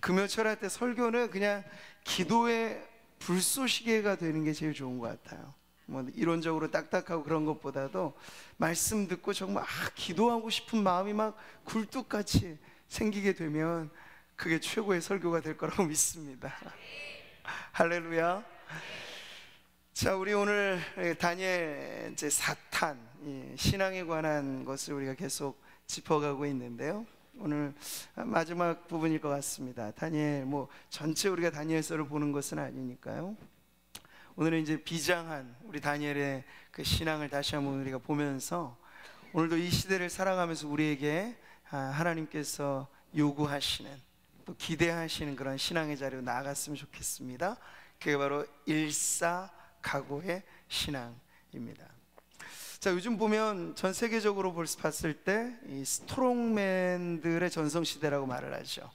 금요철 할 때 설교는 그냥 기도의 불쏘시개가 되는 게 제일 좋은 것 같아요. 뭐 이론적으로 딱딱하고 그런 것보다도 말씀 듣고 정말 기도하고 싶은 마음이 막 굴뚝같이 생기게 되면 그게 최고의 설교가 될 거라고 믿습니다. 할렐루야. 자, 우리 오늘 다니엘 이제 사탄, 신앙에 관한 것을 우리가 계속 짚어가고 있는데요. 오늘 마지막 부분일 것 같습니다. 다니엘 전체 우리가 다니엘서를 보는 것은 아니니까요. 오늘은 이제 비장한 우리 다니엘의 그 신앙을 다시 한번 우리가 보면서 오늘도 이 시대를 살아가면서 우리에게 하나님께서 요구하시는, 또 기대하시는 그런 신앙의 자리로 나아갔으면 좋겠습니다. 그게 바로 일사각오의 신앙입니다. 자, 요즘 보면 전 세계적으로 봤을 때 이 스트롱맨들의 전성시대라고 말을 하죠.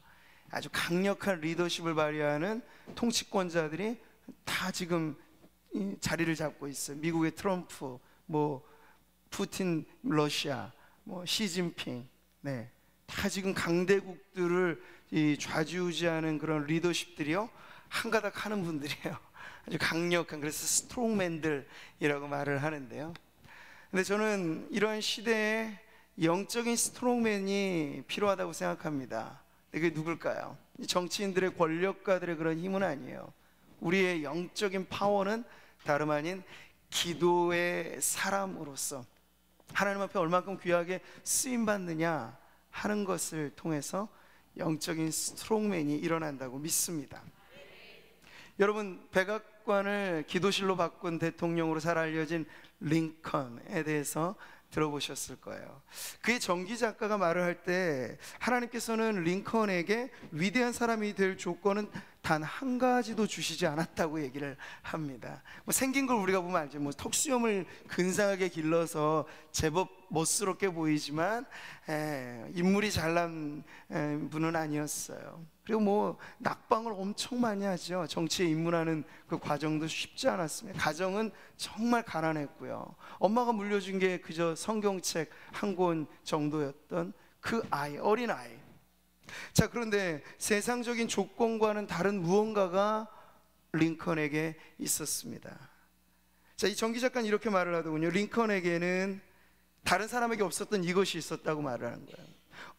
아주 강력한 리더십을 발휘하는 통치권자들이 다 지금 자리를 잡고 있어요. 미국의 트럼프, 푸틴 러시아, 시진핑, 다 지금 강대국들을 좌지우지하는 그런 리더십들이요, 한가닥 하는 분들이에요. 아주 강력한, 그래서 스트롱맨들이라고 말을 하는데요. 근데 저는 이러한 시대에 영적인 스트롱맨이 필요하다고 생각합니다. 그게 누굴까요? 정치인들의, 권력가들의 그런 힘은 아니에요. 우리의 영적인 파워는 다름 아닌 기도의 사람으로서 하나님 앞에 얼만큼 귀하게 쓰임받느냐 하는 것을 통해서 영적인 스트롱맨이 일어난다고 믿습니다. 여러분, 백악관을 기도실로 바꾼 대통령으로 잘 알려진 링컨에 대해서 들어보셨을 거예요. 그의 전기 작가가 말을 할 때 하나님께서는 링컨에게 위대한 사람이 될 조건은 단 한 가지도 주시지 않았다고 얘기를 합니다. 생긴 걸 우리가 보면 알죠. 턱수염을 근사하게 길러서 제법 멋스럽게 보이지만 인물이 잘난 분은 아니었어요. 그리고 낙방을 엄청 많이 하죠. 정치에 입문하는 그 과정도 쉽지 않았습니다. 가정은 정말 가난했고요. 엄마가 물려준 게 그저 성경책 한 권 정도였던 그 어린 아이. 자, 그런데 세상적인 조건과는 다른 무언가가 링컨에게 있었습니다. 자, 이 전기 작가는 이렇게 말을 하더군요. 링컨에게는 다른 사람에게 없었던 이것이 있었다고 말을 하는 거예요.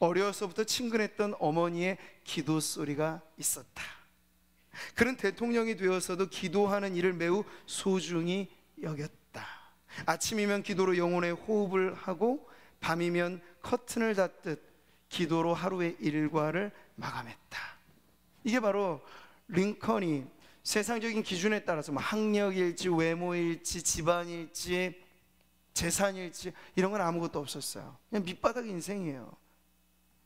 어려서부터 친근했던 어머니의 기도 소리가 있었다. 그는 대통령이 되어서도 기도하는 일을 매우 소중히 여겼다. 아침이면 기도로 영혼의 호흡을 하고 밤이면 커튼을 닫듯 기도로 하루의 일과를 마감했다. 이게 바로 링컨이 세상적인 기준에 따라서 학력일지 외모일지 집안일지 재산일지 이런 건 아무것도 없었어요. 그냥 밑바닥 인생이에요.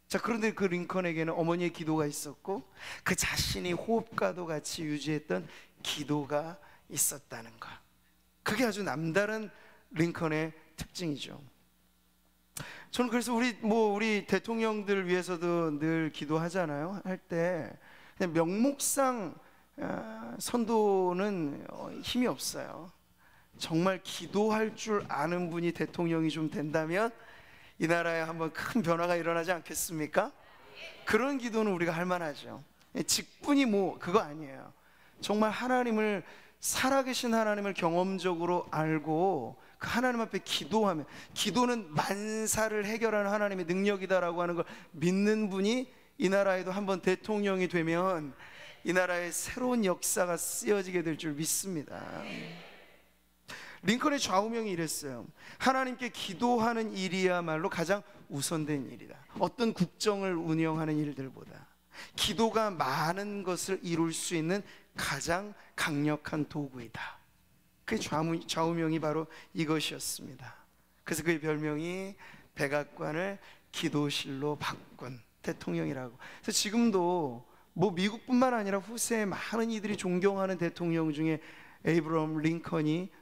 자, 그런데 그 링컨에게는 어머니의 기도가 있었고 그 자신이 호흡과도 같이 유지했던 기도가 있었다는 것. 그게 아주 남다른 링컨의 특징이죠. 저는 그래서 우리 대통령들 위해서도 늘 기도하잖아요. 할 때 그냥 명목상 선도는 힘이 없어요. 정말 기도할 줄 아는 분이 대통령이 좀 된다면 이 나라에 한번 큰 변화가 일어나지 않겠습니까? 그런 기도는 우리가 할 만하죠. 직분이 그거 아니에요. 정말 살아계신 하나님을 경험적으로 알고 그 하나님 앞에 기도하면, 기도는 만사를 해결하는 하나님의 능력이다라고 하는 걸 믿는 분이 이 나라에도 한번 대통령이 되면 이 나라에 새로운 역사가 쓰여지게 될 줄 믿습니다. 링컨의 좌우명이 이랬어요. 하나님께 기도하는 일이야말로 가장 우선된 일이다. 어떤 국정을 운영하는 일들보다 기도가 많은 것을 이룰 수 있는 가장 강력한 도구이다. 그 좌우명이 바로 이것이었습니다. 그래서 그의 별명이 백악관을 기도실로 바꾼 대통령이라고. 그래서 지금도 미국뿐만 아니라 후세에 많은 이들이 존경하는 대통령 중에 에이브러함 링컨이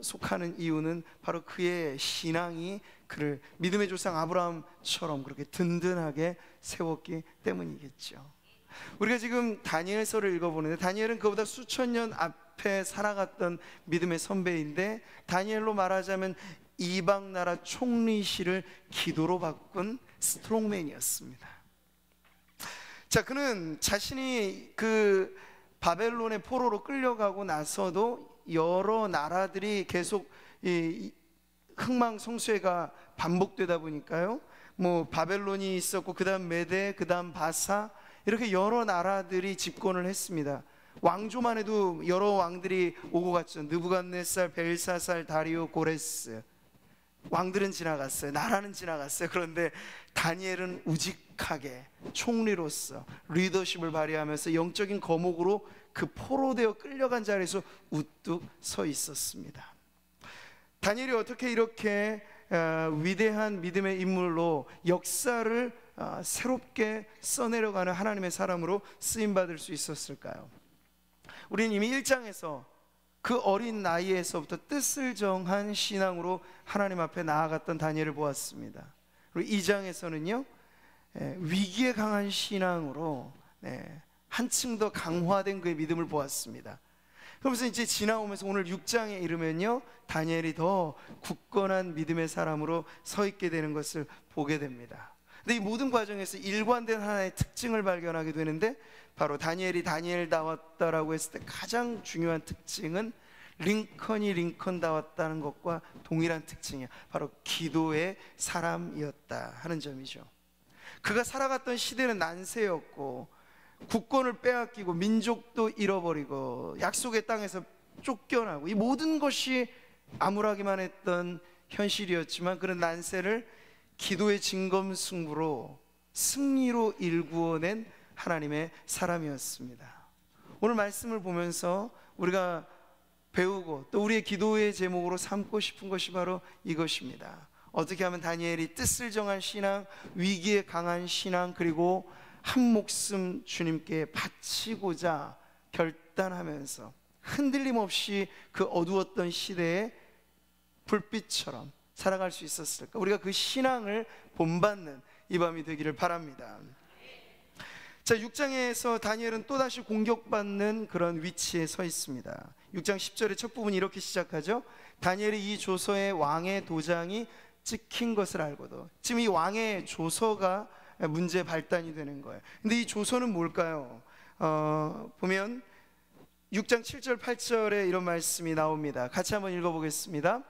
속하는 이유는 바로 그의 신앙이 그를 믿음의 조상 아브라함처럼 그렇게 든든하게 세웠기 때문이겠죠. 우리가 지금 다니엘서를 읽어보는데 다니엘은 그보다 수천 년 앞에 살아갔던 믿음의 선배인데 다니엘로 말하자면 이방 나라 총리실을 기도로 바꾼 스트롱맨이었습니다. 자, 그는 자신이 그 바벨론의 포로로 끌려가고 나서도 여러 나라들이 계속 이 흥망성쇠가 반복되다 보니까요, 뭐 바벨론이 있었고, 그 다음 메데, 그 다음 바사, 이렇게 여러 나라들이 집권을 했습니다. 왕조만 해도 여러 왕들이 오고 갔죠. 느부갓네살, 벨사살, 다리오, 고레스. 왕들은 지나갔어요. 나라는 지나갔어요. 그런데 다니엘은 우직하게 총리로서 리더십을 발휘하면서 영적인 거목으로 그 포로되어 끌려간 자리에서 우뚝 서 있었습니다. 다니엘이 어떻게 이렇게 위대한 믿음의 인물로 역사를 새롭게 써내려가는 하나님의 사람으로 쓰임받을 수 있었을까요? 우리는 이미 1장에서 그 어린 나이에서부터 뜻을 정한 신앙으로 하나님 앞에 나아갔던 다니엘을 보았습니다. 그리고 2장에서는요, 위기에 강한 신앙으로 한층 더 강화된 그의 믿음을 보았습니다. 그러면서 이제 지나오면서 오늘 6장에 이르면요, 다니엘이 더 굳건한 믿음의 사람으로 서 있게 되는 것을 보게 됩니다. 근데 이 모든 과정에서 일관된 하나의 특징을 발견하게 되는데, 바로 다니엘이 다니엘다웠다라고 했을 때 가장 중요한 특징은 링컨이 링컨다웠다는 것과 동일한 특징이야. 바로 기도의 사람이었다 하는 점이죠. 그가 살아갔던 시대는 난세였고, 국권을 빼앗기고 민족도 잃어버리고 약속의 땅에서 쫓겨나고, 이 모든 것이 암울하기만 했던 현실이었지만, 그런 난세를 기도의 진검승부로 승리로 일구어낸 하나님의 사람이었습니다. 오늘 말씀을 보면서 우리가 배우고 또 우리의 기도의 제목으로 삼고 싶은 것이 바로 이것입니다. 어떻게 하면 다니엘이 뜻을 정한 신앙, 위기에 강한 신앙, 그리고 한 목숨 주님께 바치고자 결단하면서 흔들림 없이 그 어두웠던 시대의 불빛처럼 살아갈 수 있었을까? 우리가 그 신앙을 본받는 이 밤이 되기를 바랍니다. 자, 6장에서 다니엘은 또다시 공격받는 그런 위치에 서 있습니다. 6장 10절의 첫 부분이 이렇게 시작하죠. 다니엘이 이 조서에 왕의 도장이 찍힌 것을 알고도. 지금 이 왕의 조서가 문제 발단이 되는 거예요. 근데 이 조서는 뭘까요? 보면 6장 7절 8절에 이런 말씀이 나옵니다. 같이 한번 읽어보겠습니다.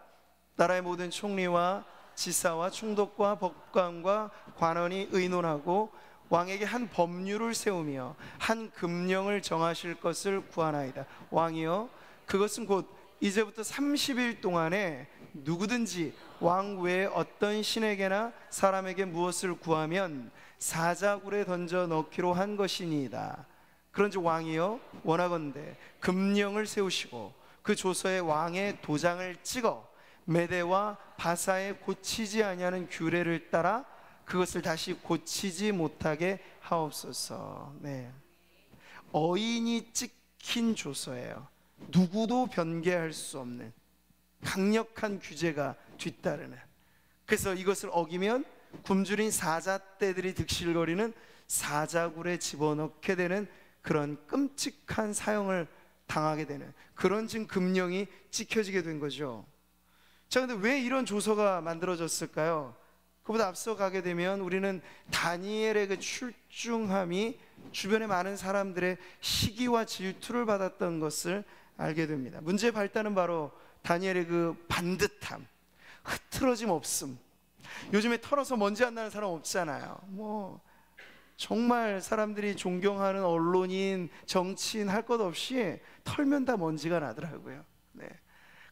나라의 모든 총리와 지사와 총독과 법관과 관원이 의논하고 왕에게 한 법률을 세우며 한 금령을 정하실 것을 구하나이다. 왕이여, 그것은 곧 이제부터 30일 동안에 누구든지 왕 외에 어떤 신에게나 사람에게 무엇을 구하면 사자굴에 던져 넣기로 한 것이니이다. 그런즉 왕이여, 원하건대 금령을 세우시고 그 조서에 왕의 도장을 찍어 메대와 바사에 고치지 아니하는 규례를 따라 그것을 다시 고치지 못하게 하옵소서. 어인이 찍힌 조서예요. 누구도 변개할 수 없는 강력한 규제가 뒤따르는. 그래서 이것을 어기면 굶주린 사자떼들이 득실거리는 사자굴에 집어넣게 되는 그런 끔찍한 사형을 당하게 되는 그런 지금 금령이 찍혀지게 된 거죠. 자, 근데 왜 이런 조서가 만들어졌을까요? 그보다 앞서 가게 되면 우리는 다니엘의 그 출중함이 주변의 많은 사람들의 시기와 질투를 받았던 것을 알게 됩니다. 문제의 발단은 바로 다니엘의 그 반듯함, 흐트러짐 없음. 요즘에 털어서 먼지 안 나는 사람 없잖아요. 뭐 정말 사람들이 존경하는 언론인, 정치인 할 것 없이 털면 다 먼지가 나더라고요.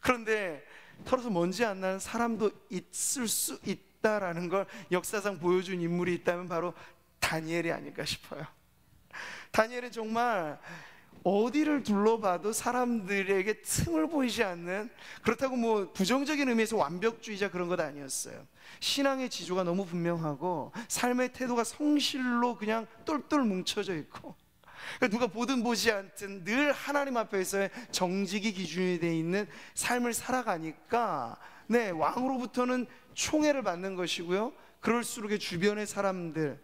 그런데 털어서 먼지 안 나는 사람도 있을 수 있다라는 걸 역사상 보여준 인물이 있다면 바로 다니엘이 아닐까 싶어요. 다니엘은 정말 어디를 둘러봐도 사람들에게 틈을 보이지 않는, 그렇다고 뭐 부정적인 의미에서 완벽주의자 그런 것 아니었어요. 신앙의 지조가 너무 분명하고 삶의 태도가 성실로 그냥 똘똘 뭉쳐져 있고, 누가 보든 보지 않든 늘 하나님 앞에서의 정직이 기준이 되어 있는 삶을 살아가니까 왕으로부터는 총애를 받는 것이고요, 그럴수록 주변의 사람들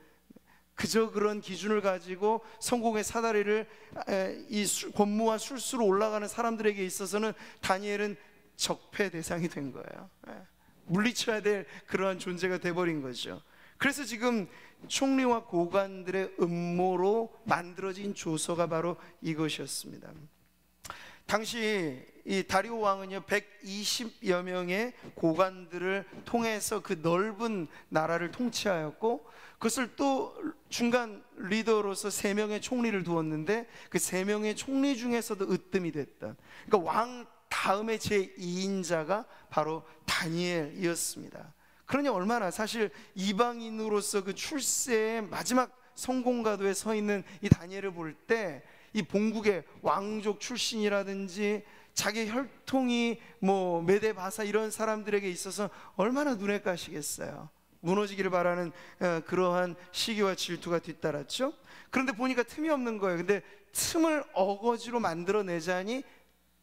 그저 그런 기준을 가지고 성공의 사다리를 이 권무와 술수로 올라가는 사람들에게 있어서는 다니엘은 적폐 대상이 된 거예요. 물리쳐야 될 그러한 존재가 돼버린 거죠. 그래서 지금 총리와 고관들의 음모로 만들어진 조서가 바로 이것이었습니다. 당시 이 다리오 왕은요 120여 명의 고관들을 통해서 그 넓은 나라를 통치하였고, 그것을 또 중간 리더로서 3명의 총리를 두었는데 그 3명의 총리 중에서도 으뜸이 됐던, 그러니까 왕 다음에 제2인자가 바로 다니엘이었습니다. 그러니 얼마나 사실 이방인으로서 그 출세의 마지막 성공가도에 서 있는 이 다니엘을 볼 때 이 본국의 왕족 출신이라든지 자기 혈통이 뭐 메데바사 이런 사람들에게 있어서 얼마나 눈에 가시겠어요. 무너지기를 바라는 그러한 시기와 질투가 뒤따랐죠. 그런데 보니까 틈이 없는 거예요. 근데 틈을 어거지로 만들어내자니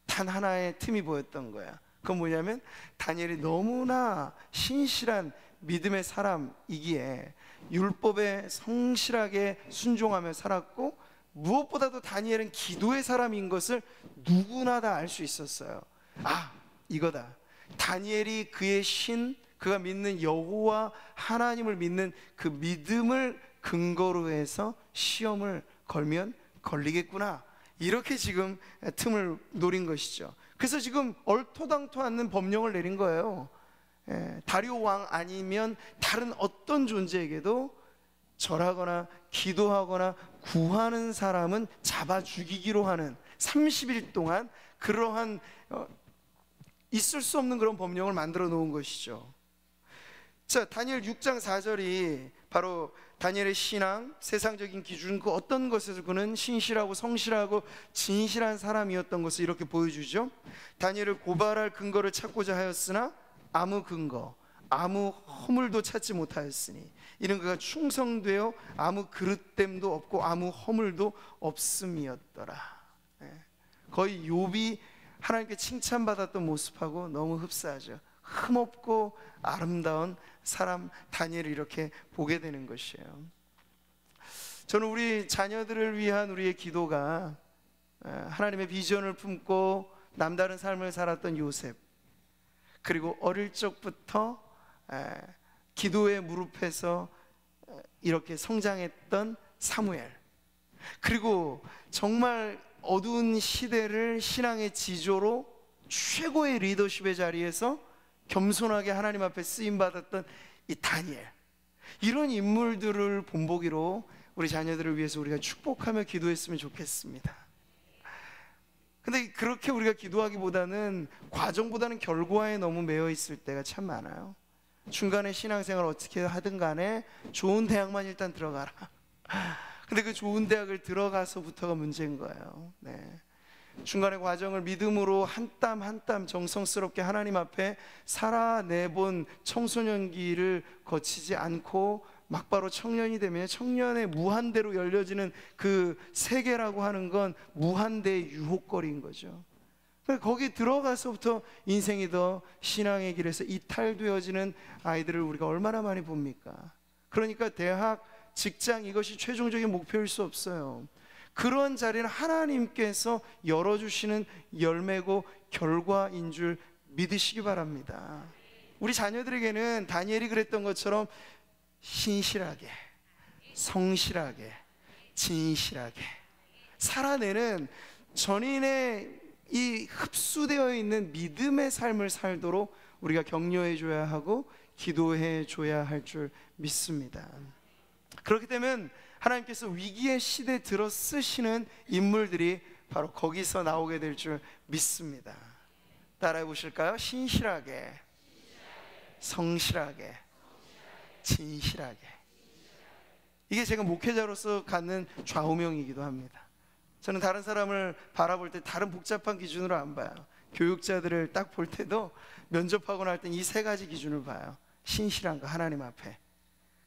단 하나의 틈이 보였던 거야. 그건 뭐냐면 다니엘이 너무나 신실한 믿음의 사람이기에 율법에 성실하게 순종하며 살았고, 무엇보다도 다니엘은 기도의 사람인 것을 누구나 다 알 수 있었어요. 아, 이거다. 다니엘이 그의 신, 그가 믿는 여호와 하나님을 믿는 그 믿음을 근거로 해서 시험을 걸면 걸리겠구나. 이렇게 지금 틈을 노린 것이죠. 그래서 지금 얼토당토 않는 법령을 내린 거예요. 다리오 왕 아니면 다른 어떤 존재에게도 절하거나 기도하거나 구하는 사람은 잡아 죽이기로 하는 30일 동안 그러한 있을 수 없는 그런 법령을 만들어 놓은 것이죠. 자, 다니엘 6장 4절이 바로 다니엘의 신앙, 세상적인 기준, 그 어떤 것에서 그는 신실하고 성실하고 진실한 사람이었던 것을 이렇게 보여주죠. 다니엘을 고발할 근거를 찾고자 하였으나 아무 근거, 아무 허물도 찾지 못하였으니 이는 그가 충성되어 아무 그릇됨도 없고 아무 허물도 없음이었더라. 거의 욥이 하나님께 칭찬받았던 모습하고 너무 흡사하죠. 흠없고 아름다운 사람 다니엘을 이렇게 보게 되는 것이에요. 저는 우리 자녀들을 위한 우리의 기도가 하나님의 비전을 품고 남다른 삶을 살았던 요셉, 그리고 어릴 적부터 기도에 무릎해서 이렇게 성장했던 사무엘, 그리고 정말 어두운 시대를 신앙의 지조로 최고의 리더십의 자리에서 겸손하게 하나님 앞에 쓰임받았던 이 다니엘, 이런 인물들을 본보기로 우리 자녀들을 위해서 우리가 축복하며 기도했으면 좋겠습니다. 근데 그렇게 우리가 기도하기보다는 과정보다는 결과에 너무 매여 있을 때가 참 많아요. 중간에 신앙생활 어떻게 하든 간에 좋은 대학만 일단 들어가라. 근데 그 좋은 대학을 들어가서부터가 문제인 거예요. 중간의 과정을 믿음으로 한 땀 한 땀 정성스럽게 하나님 앞에 살아내본 청소년기를 거치지 않고 막바로 청년이 되면 청년의 무한대로 열려지는 그 세계라고 하는 건 무한대의 유혹거리인 거죠. 거기 들어가서부터 인생이 더 신앙의 길에서 이탈되어지는 아이들을 우리가 얼마나 많이 봅니까? 그러니까 대학, 직장, 이것이 최종적인 목표일 수 없어요. 그런 자리는 하나님께서 열어주시는 열매고 결과인 줄 믿으시기 바랍니다. 우리 자녀들에게는 다니엘이 그랬던 것처럼 신실하게, 성실하게, 진실하게 살아내는 전인의 이 흡수되어 있는 믿음의 삶을 살도록 우리가 격려해 줘야 하고 기도해 줘야 할 줄 믿습니다. 그렇기 때문에 하나님께서 위기의 시대에 들어 쓰시는 인물들이 바로 거기서 나오게 될 줄 믿습니다. 따라해 보실까요? 신실하게, 성실하게, 진실하게. 이게 제가 목회자로서 갖는 좌우명이기도 합니다. 저는 다른 사람을 바라볼 때 다른 복잡한 기준으로 안 봐요. 교육자들을 딱 볼 때도 면접하고 날 땐 이 3가지 기준을 봐요. 신실한가, 하나님 앞에,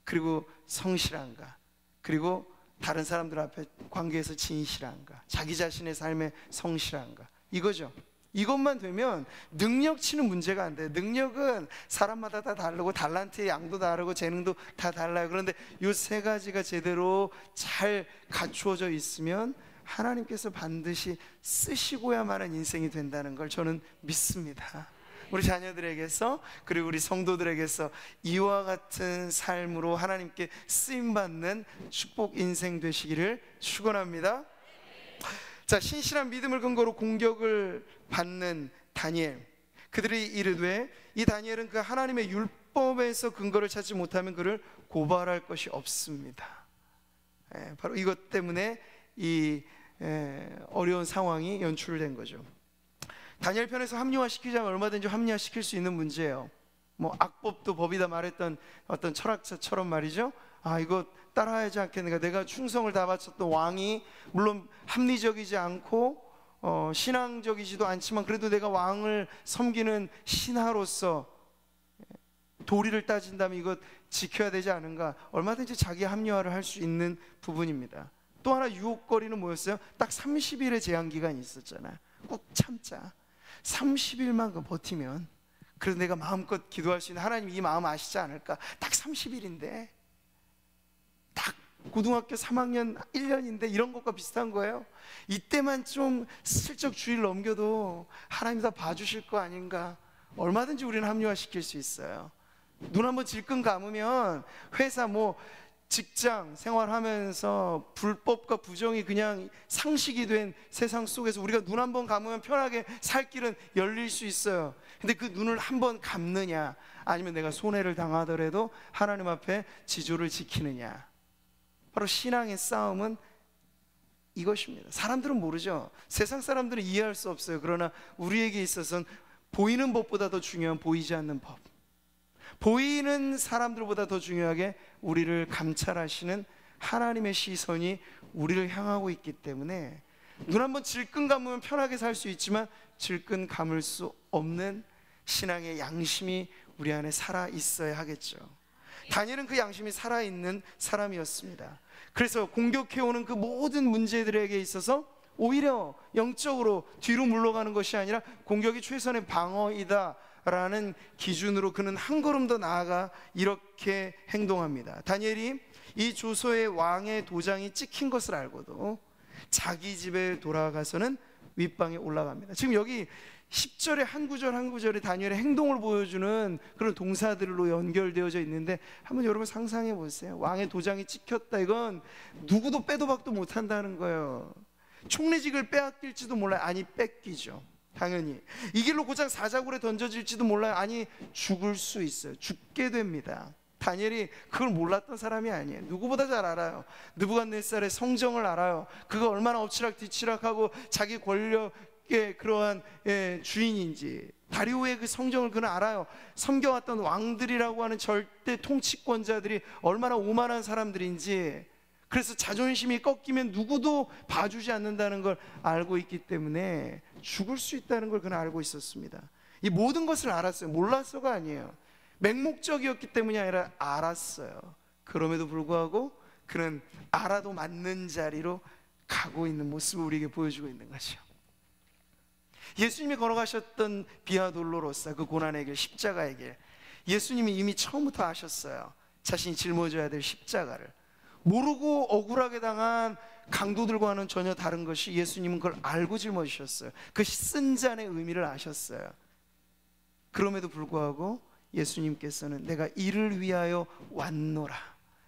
그리고 성실한가, 그리고 다른 사람들 앞에 관계에서 진실한가, 자기 자신의 삶에 성실한가, 이거죠. 이것만 되면 능력치는 문제가 안 돼요. 능력은 사람마다 다 다르고 달란트의 양도 다르고 재능도 다 달라요. 그런데 이 3가지가 제대로 잘 갖추어져 있으면 하나님께서 반드시 쓰시고야만 하는 인생이 된다는 걸 저는 믿습니다. 우리 자녀들에게서, 그리고 우리 성도들에게서 이와 같은 삶으로 하나님께 쓰임받는 축복 인생 되시기를 축원합니다. 자, 신실한 믿음을 근거로 공격을 받는 다니엘, 그들이 이르되 이 다니엘은 그 하나님의 율법에서 근거를 찾지 못하면 그를 고발할 것이 없습니다. 바로 이것 때문에 이 어려운 상황이 연출된 거죠. 다니엘 편에서 합리화시키자면 얼마든지 합리화시킬 수 있는 문제예요. 뭐 악법도 법이다 말했던 어떤 철학자처럼 말이죠. 아, 이거 따라하지 않겠는가. 내가 충성을 다 바쳤던 왕이 물론 합리적이지 않고 신앙적이지도 않지만 그래도 내가 왕을 섬기는 신하로서 도리를 따진다면 이것 지켜야 되지 않은가. 얼마든지 자기 합리화를 할 수 있는 부분입니다. 또 하나 유혹거리는 뭐였어요? 딱 30일의 제한기간이 있었잖아요. 꼭 참자. 30일만 버티면 그래도 내가 마음껏 기도할 수 있는, 하나님 이 마음 아시지 않을까. 딱 30일인데, 딱 고등학교 3학년 1년인데 이런 것과 비슷한 거예요. 이때만 좀 슬쩍 주의를 넘겨도 하나님 다 봐주실 거 아닌가. 얼마든지 우리는 합리화시킬 수 있어요. 눈 한번 질끈 감으면 회사 뭐 직장 생활하면서 불법과 부정이 그냥 상식이 된 세상 속에서 우리가 눈 한번 감으면 편하게 살 길은 열릴 수 있어요. 근데 그 눈을 한번 감느냐, 아니면 내가 손해를 당하더라도 하나님 앞에 지조를 지키느냐. 바로 신앙의 싸움은 이것입니다. 사람들은 모르죠. 세상 사람들은 이해할 수 없어요. 그러나 우리에게 있어서는 보이는 법보다 더 중요한 보이지 않는 법, 보이는 사람들보다 더 중요하게 우리를 감찰하시는 하나님의 시선이 우리를 향하고 있기 때문에 눈 한번 질끈 감으면 편하게 살 수 있지만 질끈 감을 수 없는 신앙의 양심이 우리 안에 살아 있어야 하겠죠. 다니엘은 그 양심이 살아있는 사람이었습니다. 그래서 공격해오는 그 모든 문제들에게 있어서 오히려 영적으로 뒤로 물러가는 것이 아니라 공격이 최선의 방어이다 라는 기준으로 그는 한 걸음 더 나아가 이렇게 행동합니다. 다니엘이 이 조서의 왕의 도장이 찍힌 것을 알고도 자기 집에 돌아가서는 윗방에 올라갑니다. 지금 여기 10절의 한 구절 한 구절에 다니엘의 행동을 보여주는 그런 동사들로 연결되어져 있는데 한번 여러분 상상해 보세요. 왕의 도장이 찍혔다. 이건 누구도 빼도 박도 못한다는 거예요. 총리직을 빼앗길지도 몰라요. 아니, 뺏기죠. 당연히 이 길로 고작 사자굴에 던져질지도 몰라요. 아니, 죽을 수 있어요. 죽게 됩니다. 다니엘이 그걸 몰랐던 사람이 아니에요. 누구보다 잘 알아요. 느부갓네살의 성정을 알아요. 그가 얼마나 엎치락뒤치락하고 자기 권력의 그러한 주인인지, 다리오의 그 성정을 그는 알아요. 섬겨왔던 왕들이라고 하는 절대 통치권자들이 얼마나 오만한 사람들인지. 그래서 자존심이 꺾이면 누구도 봐주지 않는다는 걸 알고 있기 때문에 죽을 수 있다는 걸 그는 알고 있었습니다. 이 모든 것을 알았어요. 몰라서가 아니에요. 맹목적이었기 때문이 아니라 알았어요. 그럼에도 불구하고 그는 알아도 맞는 자리로 가고 있는 모습을 우리에게 보여주고 있는 거죠. 예수님이 걸어가셨던 비아 돌로로사, 그 고난의 길, 십자가의 길, 예수님이 이미 처음부터 아셨어요. 자신이 짊어져야 될 십자가를. 모르고 억울하게 당한 강도들과는 전혀 다른 것이, 예수님은 그걸 알고 짊어지셨어요. 그 쓴 잔의 의미를 아셨어요. 그럼에도 불구하고 예수님께서는 내가 이를 위하여 왔노라,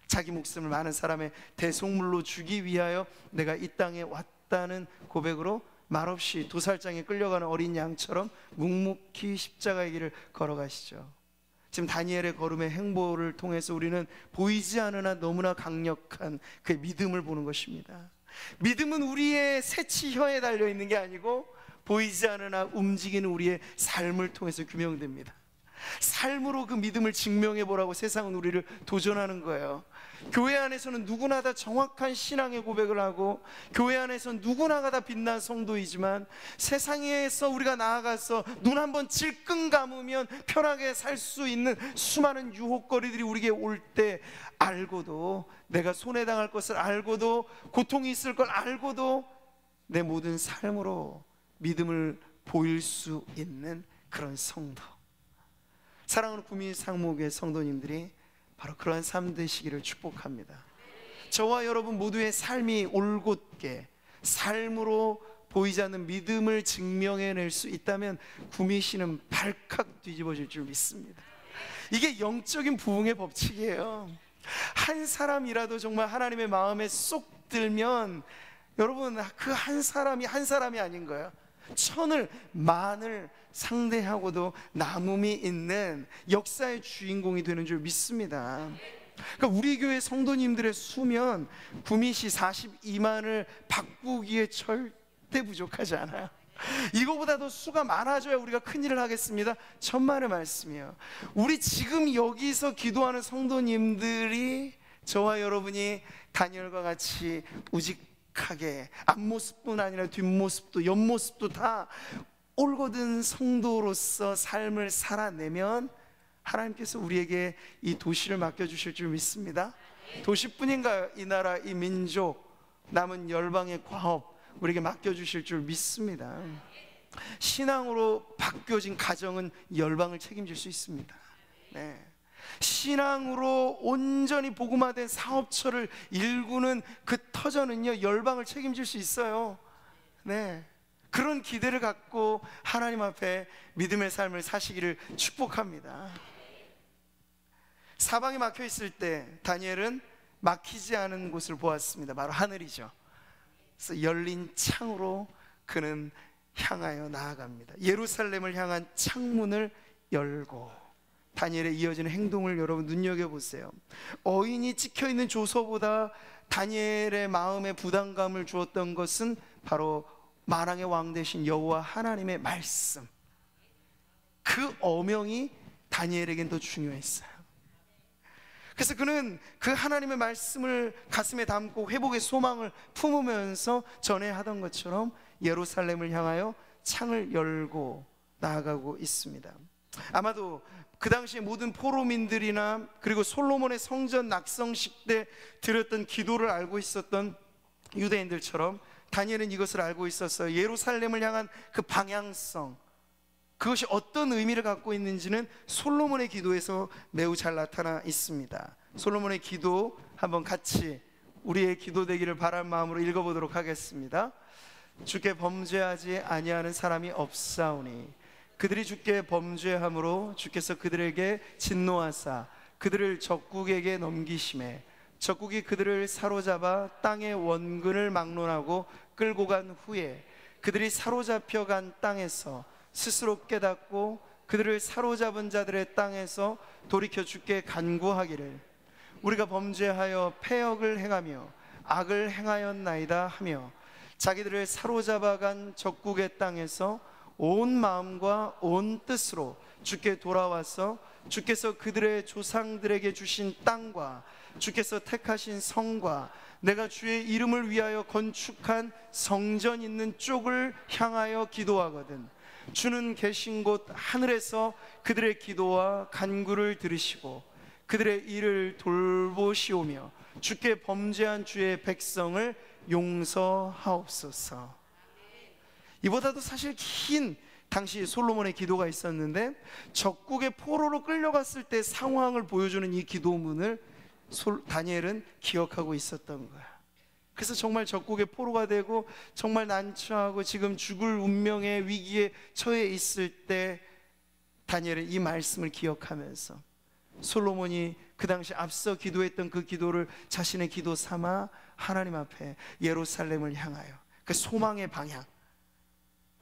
자기 목숨을 많은 사람의 대속물로 주기 위하여 내가 이 땅에 왔다는 고백으로 말없이 도살장에 끌려가는 어린 양처럼 묵묵히 십자가의 길을 걸어가시죠. 지금 다니엘의 걸음의 행보를 통해서 우리는 보이지 않으나 너무나 강력한 그의 믿음을 보는 것입니다. 믿음은 우리의 새치혀에 달려있는 게 아니고 보이지 않으나 움직이는 우리의 삶을 통해서 규명됩니다. 삶으로 그 믿음을 증명해 보라고 세상은 우리를 도전하는 거예요. 교회 안에서는 누구나 다 정확한 신앙의 고백을 하고, 교회 안에서는 누구나가 다 빛난 성도이지만, 세상에서 우리가 나아가서 눈 한번 질끈 감으면 편하게 살 수 있는 수많은 유혹거리들이 우리에게 올 때 알고도, 내가 손해당할 것을 알고도, 고통이 있을 걸 알고도 내 모든 삶으로 믿음을 보일 수 있는 그런 성도, 사랑하는 구미 상목의 성도님들이 바로 그러한 삶 되시기를 축복합니다. 저와 여러분 모두의 삶이 올곧게 삶으로 보이지 않는 믿음을 증명해낼 수 있다면 구미 씨는 발칵 뒤집어질 줄 믿습니다. 이게 영적인 부흥의 법칙이에요. 한 사람이라도 정말 하나님의 마음에 쏙 들면 여러분, 그 한 사람이 아닌 거예요. 천을 만을 상대하고도 남음이 있는 역사의 주인공이 되는 줄 믿습니다. 그러니까 우리 교회 성도님들의 수면 구미시 42만을 바꾸기에 절대 부족하지 않아요. 이거보다도 수가 많아져야 우리가 큰일을 하겠습니다. 천만의 말씀이에요. 우리 지금 여기서 기도하는 성도님들이, 저와 여러분이 다니엘과 같이 우직하게 앞모습뿐 아니라 뒷모습도 옆모습도 다 올곧은 성도로서 삶을 살아내면 하나님께서 우리에게 이 도시를 맡겨주실 줄 믿습니다. 도시뿐인가요? 이 나라, 이 민족, 남은 열방의 과업 우리에게 맡겨주실 줄 믿습니다. 신앙으로 바뀌어진 가정은 열방을 책임질 수 있습니다. 네. 신앙으로 온전히 복음화된 사업처를 일구는 그 터전은요, 열방을 책임질 수 있어요. 네. 그런 기대를 갖고 하나님 앞에 믿음의 삶을 사시기를 축복합니다. 사방이 막혀 있을 때 다니엘은 막히지 않은 곳을 보았습니다. 바로 하늘이죠. 그래서 열린 창으로 그는 향하여 나아갑니다. 예루살렘을 향한 창문을 열고, 다니엘의 이어지는 행동을 여러분 눈여겨보세요. 어인이 찍혀있는 조서보다 다니엘의 마음에 부담감을 주었던 것은 바로 만왕의 왕 되신 여호와 하나님의 말씀, 그 어명이 다니엘에겐 더 중요했어요. 그래서 그는 그 하나님의 말씀을 가슴에 담고 회복의 소망을 품으면서 전에 하던 것처럼 예루살렘을 향하여 창을 열고 나아가고 있습니다. 아마도 그 당시에 모든 포로민들이나 그리고 솔로몬의 성전 낙성식 때 드렸던 기도를 알고 있었던 유대인들처럼 다니엘은 이것을 알고 있었어요. 예루살렘을 향한 그 방향성, 그것이 어떤 의미를 갖고 있는지는 솔로몬의 기도에서 매우 잘 나타나 있습니다. 솔로몬의 기도 한번 같이 우리의 기도 되기를 바랄 마음으로 읽어보도록 하겠습니다. 주께 범죄하지 아니하는 사람이 없사오니 그들이 주께 범죄함으로 주께서 그들에게 진노하사 그들을 적국에게 넘기심에 적국이 그들을 사로잡아 땅의 원근을 막론하고 끌고 간 후에 그들이 사로잡혀 간 땅에서 스스로 깨닫고 그들을 사로잡은 자들의 땅에서 돌이켜 주께 간구하기를 우리가 범죄하여 패역을 행하며 악을 행하였나이다 하며 자기들을 사로잡아간 적국의 땅에서 온 마음과 온 뜻으로 주께 돌아와서 주께서 그들의 조상들에게 주신 땅과 주께서 택하신 성과 내가 주의 이름을 위하여 건축한 성전 있는 쪽을 향하여 기도하거든 주는 계신 곳 하늘에서 그들의 기도와 간구를 들으시고 그들의 일을 돌보시오며 주께 범죄한 주의 백성을 용서하옵소서. 이보다도 사실 긴 당시 솔로몬의 기도가 있었는데 적국의 포로로 끌려갔을 때 상황을 보여주는 이 기도문을 다니엘은 기억하고 있었던 거야. 그래서 정말 적국의 포로가 되고 정말 난처하고 지금 죽을 운명의 위기에 처해 있을 때 다니엘은 이 말씀을 기억하면서 솔로몬이 그 당시 앞서 기도했던 그 기도를 자신의 기도 삼아 하나님 앞에 예루살렘을 향하여 그 소망의 방향,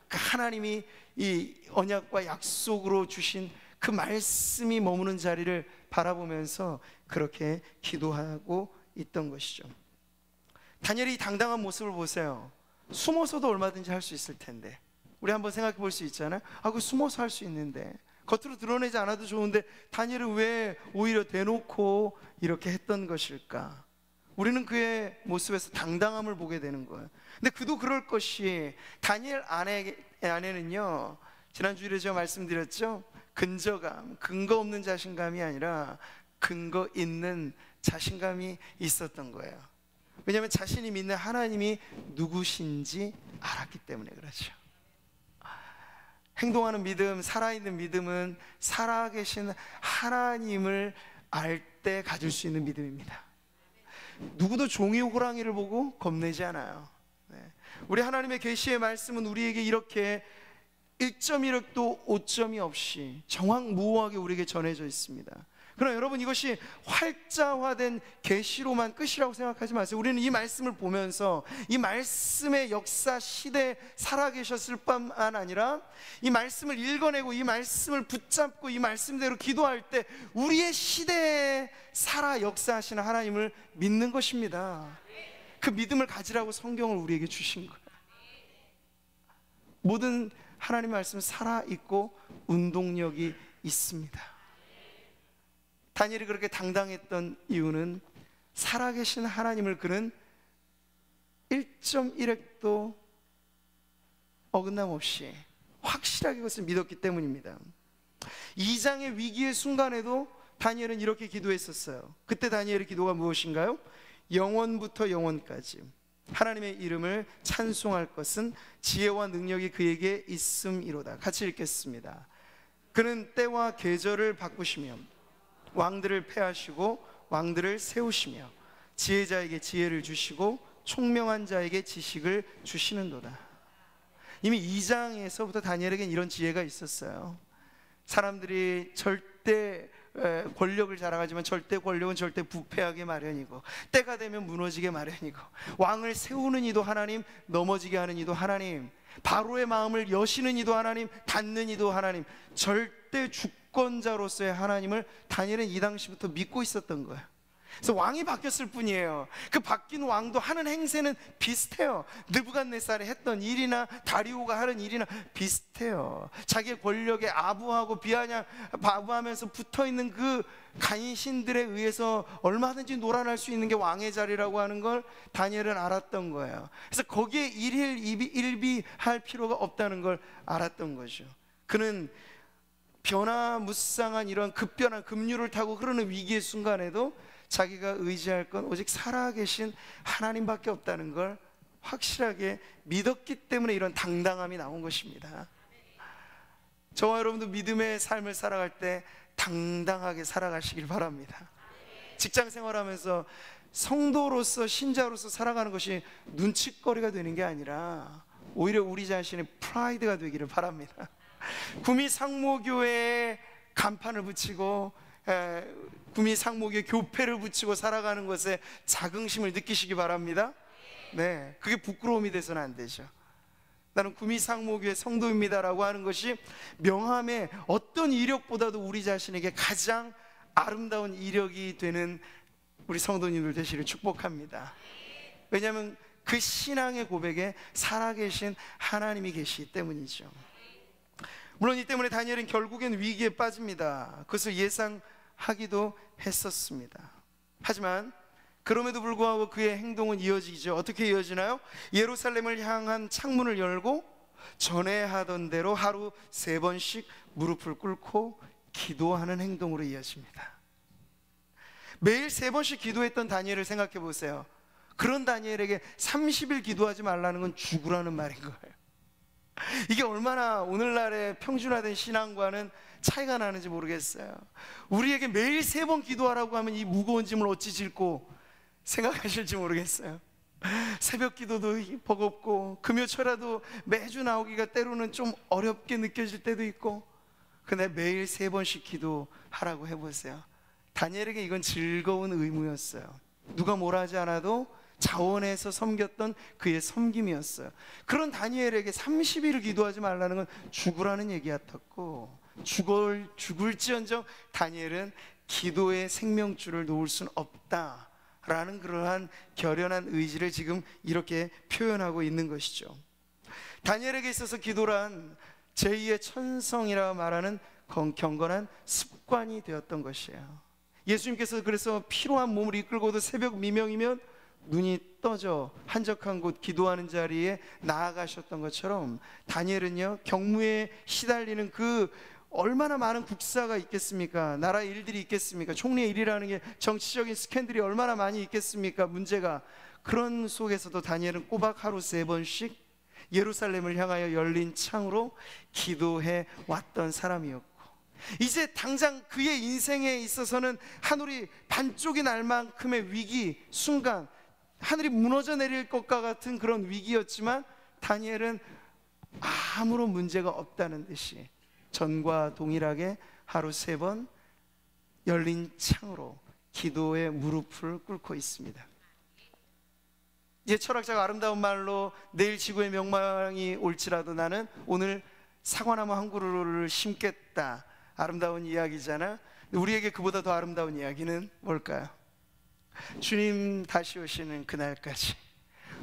그 하나님이 이 언약과 약속으로 주신 그 말씀이 머무는 자리를 바라보면서 그렇게 기도하고 있던 것이죠. 다니엘이 당당한 모습을 보세요. 숨어서도 얼마든지 할 수 있을 텐데, 우리 한번 생각해 볼 수 있잖아요. 그 숨어서 할 수 있는데, 겉으로 드러내지 않아도 좋은데 다니엘은 왜 오히려 대놓고 이렇게 했던 것일까? 우리는 그의 모습에서 당당함을 보게 되는 거예요. 근데 그도 그럴 것이 다니엘 안에는요, 지난주에 제가 말씀드렸죠, 근저감, 근거 없는 자신감이 아니라 근거 있는 자신감이 있었던 거예요. 왜냐하면 자신이 믿는 하나님이 누구신지 알았기 때문에 그렇죠. 행동하는 믿음, 살아있는 믿음은 살아계신 하나님을 알 때 가질 수 있는 믿음입니다. 누구도 종이 호랑이를 보고 겁내지 않아요. 우리 하나님의 계시의 말씀은 우리에게 이렇게 1.1획도 오점이 없이 정확무오하게 우리에게 전해져 있습니다. 그러나 여러분, 이것이 활자화된 계시로만 끝이라고 생각하지 마세요. 우리는 이 말씀을 보면서 이 말씀의 역사 시대에 살아계셨을 뿐만 아니라 이 말씀을 읽어내고 이 말씀을 붙잡고 이 말씀대로 기도할 때 우리의 시대에 살아 역사하시는 하나님을 믿는 것입니다. 그 믿음을 가지라고 성경을 우리에게 주신 거예요. 모든 하나님의 말씀은 살아있고 운동력이 있습니다. 다니엘이 그렇게 당당했던 이유는 살아계신 하나님을 그는 1.1획도 어긋남 없이 확실하게 그것을 믿었기 때문입니다. 2장의 위기의 순간에도 다니엘은 이렇게 기도했었어요. 그때 다니엘의 기도가 무엇인가요? 영원부터 영원까지 하나님의 이름을 찬송할 것은 지혜와 능력이 그에게 있음이로다. 같이 읽겠습니다. 그는 때와 계절을 바꾸시며 왕들을 패하시고 왕들을 세우시며 지혜자에게 지혜를 주시고 총명한 자에게 지식을 주시는도다. 이미 2장에서부터 다니엘에게는 이런 지혜가 있었어요. 사람들이 절대 권력을 자랑하지만 절대 권력은 절대 부패하게 마련이고 때가 되면 무너지게 마련이고 왕을 세우는 이도 하나님, 넘어지게 하는 이도 하나님, 바로의 마음을 여시는 이도 하나님, 닫는 이도 하나님, 절대 주권자로서의 하나님을 다니엘은 이 당시부터 믿고 있었던 거예요. 그래서 왕이 바뀌었을 뿐이에요. 그 바뀐 왕도 하는 행세는 비슷해요. 느부갓네살이 했던 일이나 다리오가 하는 일이나 비슷해요. 자기의 권력에 아부하고 아부하면서 붙어있는 그 간신들에 의해서 얼마든지 놀아날 수 있는 게 왕의 자리라고 하는 걸 다니엘은 알았던 거예요. 그래서 거기에 일비할 필요가 없다는 걸 알았던 거죠. 그는 변화무쌍한 이런 급변한 급류를 타고 흐르는 위기의 순간에도 자기가 의지할 건 오직 살아계신 하나님밖에 없다는 걸 확실하게 믿었기 때문에 이런 당당함이 나온 것입니다. 저와 여러분도 믿음의 삶을 살아갈 때 당당하게 살아가시길 바랍니다. 직장 생활하면서 성도로서 신자로서 살아가는 것이 눈칫거리가 되는 게 아니라 오히려 우리 자신의 프라이드가 되기를 바랍니다. 구미 상모교회에 간판을 붙이고 구미 상모교회 교패를 붙이고 살아가는 것에 자긍심을 느끼시기 바랍니다. 네, 그게 부끄러움이 돼서는 안 되죠. 나는 구미 상모교회 성도입니다라고 하는 것이 명함의 어떤 이력보다도 우리 자신에게 가장 아름다운 이력이 되는 우리 성도님들 되시기를 축복합니다. 왜냐하면 그 신앙의 고백에 살아계신 하나님이 계시기 때문이죠. 물론 이 때문에 다니엘은 결국엔 위기에 빠집니다. 그것을 예상하기도 했었습니다. 하지만 그럼에도 불구하고 그의 행동은 이어지죠. 어떻게 이어지나요? 예루살렘을 향한 창문을 열고 전에 하던 대로 하루 3번씩 무릎을 꿇고 기도하는 행동으로 이어집니다. 매일 3번씩 기도했던 다니엘을 생각해 보세요. 그런 다니엘에게 30일 기도하지 말라는 건 죽으라는 말인 거예요. 이게 얼마나 오늘날의 평준화된 신앙과는 차이가 나는지 모르겠어요. 우리에게 매일 3번 기도하라고 하면 이 무거운 짐을 어찌 짓고 생각하실지 모르겠어요. 새벽 기도도 버겁고 금요철야도 매주 나오기가 때로는 좀 어렵게 느껴질 때도 있고, 근데 매일 3번씩 기도하라고 해보세요. 다니엘에게 이건 즐거운 의무였어요. 누가 뭐라 하지 않아도 자원해서 섬겼던 그의 섬김이었어요. 그런 다니엘에게 30일을 기도하지 말라는 건 죽으라는 얘기 같았고, 죽을지언정 다니엘은 기도의 생명줄을 놓을 수는 없다라는 그러한 결연한 의지를 지금 이렇게 표현하고 있는 것이죠. 다니엘에게 있어서 기도란 제2의 천성이라 말하는 경건한 습관이 되었던 것이에요. 예수님께서 그래서 피로한 몸을 이끌고도 새벽 미명이면 눈이 떠져 한적한 곳 기도하는 자리에 나아가셨던 것처럼 다니엘은요, 경무에 시달리는 그 얼마나 많은 국사가 있겠습니까? 나라 일들이 있겠습니까? 총리의 일이라는 게 정치적인 스캔들이 얼마나 많이 있겠습니까? 문제가. 그런 속에서도 다니엘은 꼬박 하루 3번씩 예루살렘을 향하여 열린 창으로 기도해 왔던 사람이었고, 이제 당장 그의 인생에 있어서는 하늘이 반쪽이 날 만큼의 위기 순간, 하늘이 무너져 내릴 것과 같은 그런 위기였지만 다니엘은 아무런 문제가 없다는 듯이 전과 동일하게 하루 3번 열린 창으로 기도의 무릎을 꿇고 있습니다. 이제 철학자가 아름다운 말로 내일 지구의 멸망이 올지라도 나는 오늘 사과나무 한 그루를 심겠다, 아름다운 이야기잖아. 우리에게 그보다 더 아름다운 이야기는 뭘까요? 주님 다시 오시는 그날까지,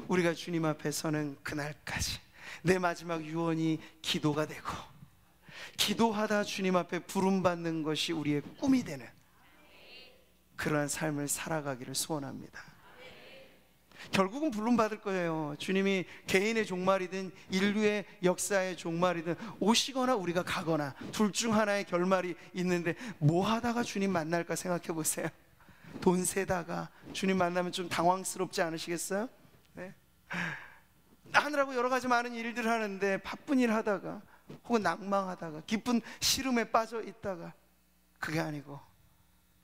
우리가 주님 앞에 서는 그날까지 내 마지막 유언이 기도가 되고, 기도하다 주님 앞에 부름받는 것이 우리의 꿈이 되는 그러한 삶을 살아가기를 소원합니다. 결국은 부름받을 거예요. 주님이 개인의 종말이든 인류의 역사의 종말이든 오시거나 우리가 가거나 둘 중 하나의 결말이 있는데, 뭐 하다가 주님 만날까 생각해 보세요. 돈 세다가 주님 만나면 좀 당황스럽지 않으시겠어요? 네? 하느라고 여러 가지 많은 일들을 하는데 바쁜 일 하다가, 혹은 낭망하다가, 깊은 시름에 빠져 있다가, 그게 아니고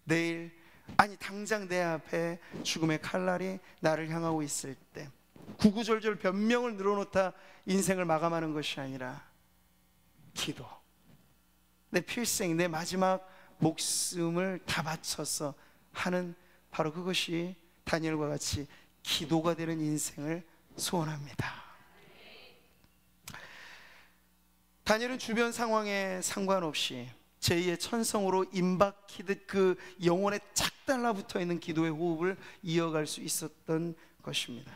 내일, 아니 당장 내 앞에 죽음의 칼날이 나를 향하고 있을 때 구구절절 변명을 늘어놓다 인생을 마감하는 것이 아니라 기도, 내 필생, 내 마지막 목숨을 다 바쳐서 하는, 바로 그것이 다니엘과 같이 기도가 되는 인생을 소원합니다. 다니엘은 주변 상황에 상관없이 제2의 천성으로 임박히듯 그 영혼에 착 달라붙어 있는 기도의 호흡을 이어갈 수 있었던 것입니다.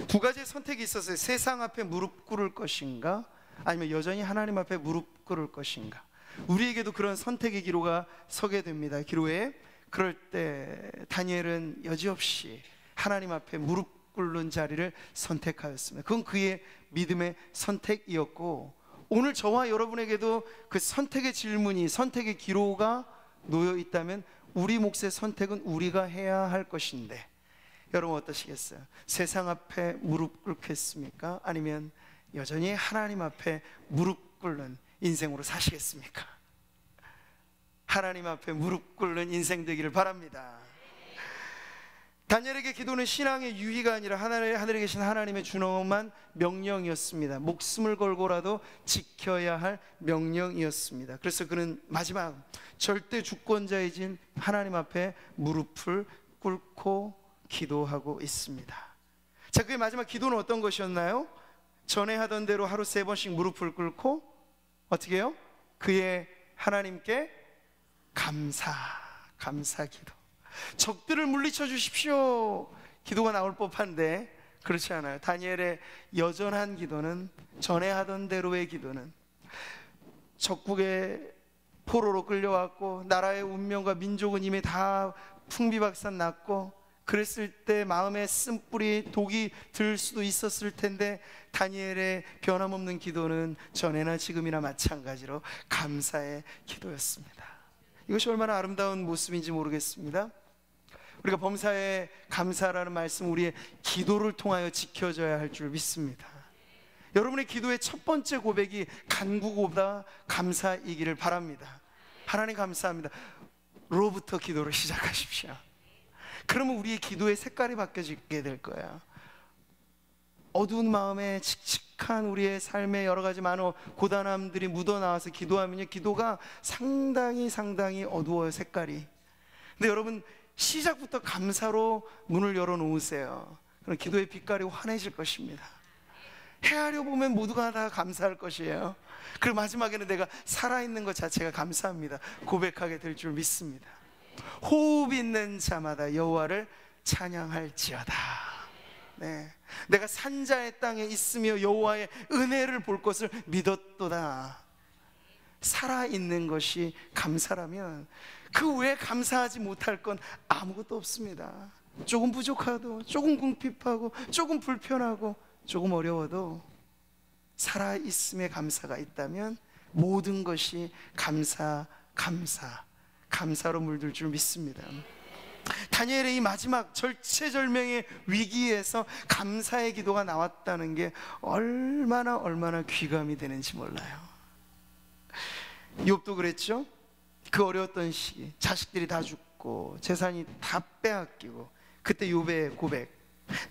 두 가지의 선택이 있었어요. 세상 앞에 무릎 꿇을 것인가, 아니면 여전히 하나님 앞에 무릎 꿇을 것인가. 우리에게도 그런 선택의 기로가 서게 됩니다. 기로에 그럴 때 다니엘은 여지없이 하나님 앞에 무릎 꿇는 자리를 선택하였습니다. 그건 그의 믿음의 선택이었고, 오늘 저와 여러분에게도 그 선택의 질문이, 선택의 기로가 놓여 있다면 우리 몫의 선택은 우리가 해야 할 것인데, 여러분 어떠시겠어요? 세상 앞에 무릎 꿇겠습니까? 아니면 여전히 하나님 앞에 무릎 꿇는 인생으로 사시겠습니까? 하나님 앞에 무릎 꿇는 인생 되기를 바랍니다. 다니엘에게 기도는 신앙의 유희가 아니라 하늘에 계신 하나님의 준엄한 명령이었습니다. 목숨을 걸고라도 지켜야 할 명령이었습니다. 그래서 그는 마지막 절대 주권자이신 하나님 앞에 무릎을 꿇고 기도하고 있습니다. 자, 그의 마지막 기도는 어떤 것이었나요? 전에 하던 대로 하루 3번씩 무릎을 꿇고 어떻게 해요? 그의 하나님께 감사 기도. 적들을 물리쳐 주십시오, 기도가 나올 법한데 그렇지 않아요. 다니엘의 여전한 기도는, 전에 하던 대로의 기도는, 적국의 포로로 끌려왔고 나라의 운명과 민족은 이미 다 풍비박산 났고, 그랬을 때 마음에 쓴뿌리 독이 들 수도 있었을 텐데, 다니엘의 변함없는 기도는 전에나 지금이나 마찬가지로 감사의 기도였습니다. 이것이 얼마나 아름다운 모습인지 모르겠습니다. 우리가 범사에 감사라는 말씀, 우리의 기도를 통하여 지켜져야 할 줄 믿습니다. 여러분의 기도의 첫 번째 고백이 간구보다 감사이기를 바랍니다. 하나님 감사합니다 로부터 기도를 시작하십시오. 그러면 우리의 기도의 색깔이 바뀌어지게 될 거예요. 어두운 마음에 칙칙한 우리의 삶에 여러 가지 많은 고단함들이 묻어나와서 기도하면요, 기도가 상당히 어두워요, 색깔이. 근데 여러분, 시작부터 감사로 문을 열어놓으세요. 그럼 기도의 빛깔이 환해질 것입니다. 헤아려 보면 모두가 다 감사할 것이에요. 그리고 마지막에는 내가 살아있는 것 자체가 감사합니다 고백하게 될 줄 믿습니다. 호흡 있는 자마다 여호와를 찬양할지어다. 네, 내가 산자의 땅에 있으며 여호와의 은혜를 볼 것을 믿었도다. 살아있는 것이 감사라면 그 외에 감사하지 못할 건 아무것도 없습니다. 조금 부족하도, 조금 궁핍하고, 조금 불편하고, 조금 어려워도 살아있음에 감사가 있다면 모든 것이 감사로 물들 줄 믿습니다. 다니엘의 이 마지막 절체절명의 위기에서 감사의 기도가 나왔다는 게 얼마나 귀감이 되는지 몰라요. 욥도 그랬죠. 그 어려웠던 시기, 자식들이 다 죽고 재산이 다 빼앗기고, 그때 욥의 고백,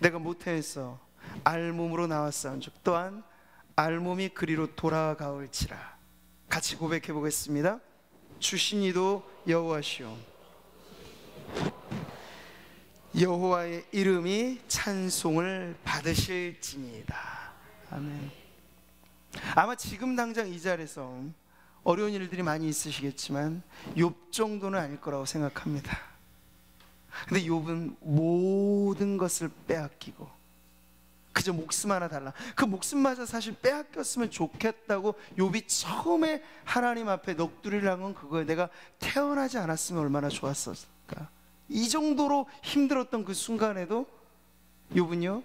내가 모태에서 알몸으로 나왔사온즉 또한 알몸이 그리로 돌아가올지라. 같이 고백해 보겠습니다. 주신 이도 여호와시오, 여호와의 이름이 찬송을 받으실지니이다. 아멘. 아마 지금 당장 이 자리에서 어려운 일들이 많이 있으시겠지만 욥 정도는 아닐 거라고 생각합니다. 근데 욥은 모든 것을 빼앗기고 그저 목숨 하나 달라, 그 목숨마저 사실 빼앗겼으면 좋겠다고 욥이 처음에 하나님 앞에 넋두리를 한 건 그거예요. 내가 태어나지 않았으면 얼마나 좋았을까. 이 정도로 힘들었던 그 순간에도 욥은요,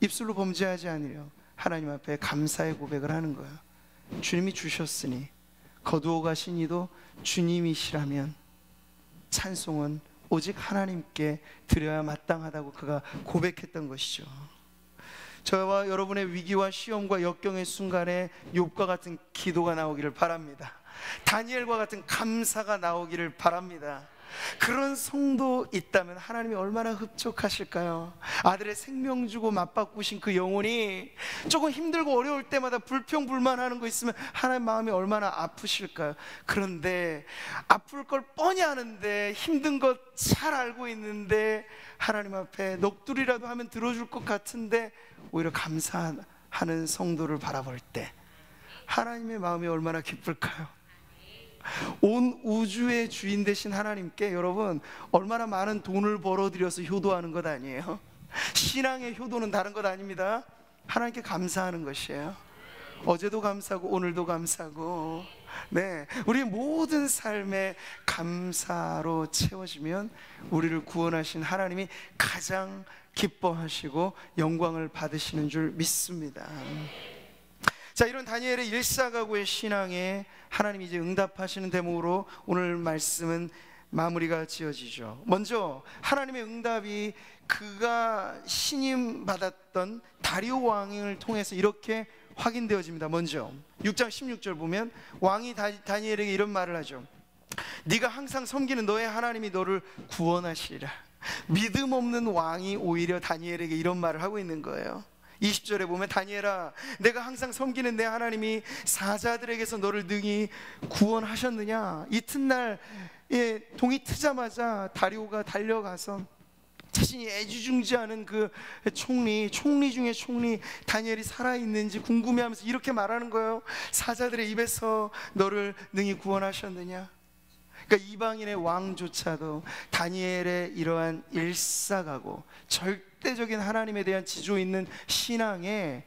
입술로 범죄하지 않으려 하나님 앞에 감사의 고백을 하는 거예요. 주님이 주셨으니 거두어 가신 이도 주님이시라면 찬송은 오직 하나님께 드려야 마땅하다고 그가 고백했던 것이죠. 저와 여러분의 위기와 시험과 역경의 순간에 욥과 같은 기도가 나오기를 바랍니다. 다니엘과 같은 감사가 나오기를 바랍니다. 그런 성도 있다면 하나님이 얼마나 흡족하실까요? 아들의 생명 주고 맞바꾸신 그 영혼이 조금 힘들고 어려울 때마다 불평불만하는 거 있으면 하나님 마음이 얼마나 아프실까요? 그런데 아플 걸 뻔히 아는데, 힘든 것 잘 알고 있는데 하나님 앞에 넋두리라도 하면 들어줄 것 같은데 오히려 감사하는 성도를 바라볼 때 하나님의 마음이 얼마나 기쁠까요? 온 우주의 주인 되신 하나님께 여러분 얼마나 많은 돈을 벌어들여서 효도하는 것 아니에요? 신앙의 효도는 다른 것 아닙니다. 하나님께 감사하는 것이에요. 어제도 감사하고 오늘도 감사하고, 네, 우리 모든 삶에 감사로 채워지면 우리를 구원하신 하나님이 가장 기뻐하시고 영광을 받으시는 줄 믿습니다. 자, 이런 다니엘의 일사가구의 신앙에 하나님이 이제 응답하시는 대목으로 오늘 말씀은 마무리가 지어지죠. 먼저 하나님의 응답이 그가 신임 받았던 다리오 왕을 통해서 이렇게 확인되어집니다. 먼저 6장 16절 보면 왕이 다니엘에게 이런 말을 하죠. 네가 항상 섬기는 너의 하나님이 너를 구원하시리라. 믿음 없는 왕이 오히려 다니엘에게 이런 말을 하고 있는 거예요. 20절에 보면 다니엘아, 내가 항상 섬기는 내 하나님이 사자들에게서 너를 능히 구원하셨느냐. 이튿날 동이 트자마자 다리오가 달려가서 자신이 애지중지하는 그 총리 중에 총리 다니엘이 살아있는지 궁금해하면서 이렇게 말하는 거예요. 사자들의 입에서 너를 능히 구원하셨느냐. 그러니까 이방인의 왕조차도 다니엘의 이러한 일사가고 절대적인 하나님에 대한 지조 있는 신앙에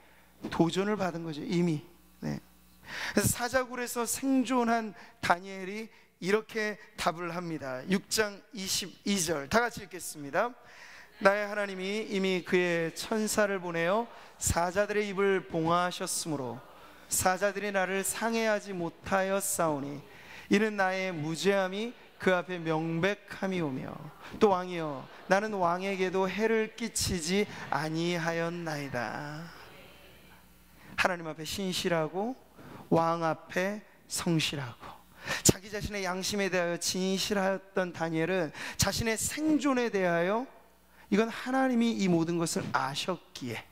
도전을 받은 거죠, 이미. 네. 그래서 사자굴에서 생존한 다니엘이 이렇게 답을 합니다. 6장 22절 다 같이 읽겠습니다. 나의 하나님이 이미 그의 천사를 보내어 사자들의 입을 봉하셨으므로 사자들이 나를 상해하지 못하여 싸우니 이는 나의 무죄함이 그 앞에 명백함이오며 또 왕이여 나는 왕에게도 해를 끼치지 아니하였나이다. 하나님 앞에 신실하고 왕 앞에 성실하고 자기 자신의 양심에 대하여 진실하였던 다니엘은 자신의 생존에 대하여 이건 하나님이 이 모든 것을 아셨기에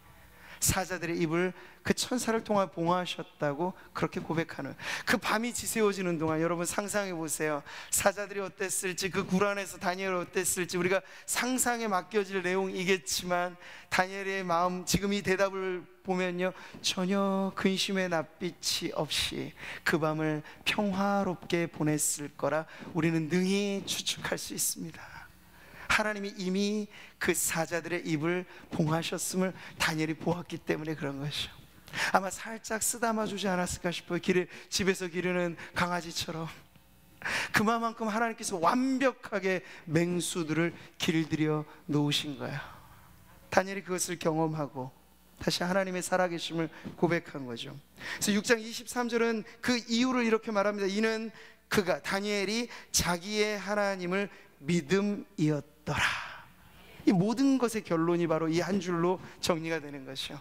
사자들의 입을 그 천사를 통해 봉하셨다고 그렇게 고백하는, 그 밤이 지새워지는 동안 여러분 상상해 보세요. 사자들이 어땠을지, 그 굴 안에서 다니엘이 어땠을지 우리가 상상에 맡겨질 내용이겠지만 다니엘의 마음, 지금 이 대답을 보면요, 전혀 근심의 낯빛이 없이 그 밤을 평화롭게 보냈을 거라 우리는 능히 추측할 수 있습니다. 하나님이 이미 그 사자들의 입을 봉하셨음을 다니엘이 보았기 때문에 그런 것이죠. 아마 살짝 쓰다마 주지 않았을까 싶어요. 집에서 기르는 강아지처럼 그만큼 하나님께서 완벽하게 맹수들을 길들여 놓으신 거예요. 다니엘이 그것을 경험하고 다시 하나님의 살아계심을 고백한 거죠. 그래서 6장 23절은 그 이유를 이렇게 말합니다. 이는 그가 다니엘이 자기의 하나님을 믿음이었더라. 이 모든 것의 결론이 바로 이 한 줄로 정리가 되는 것이요,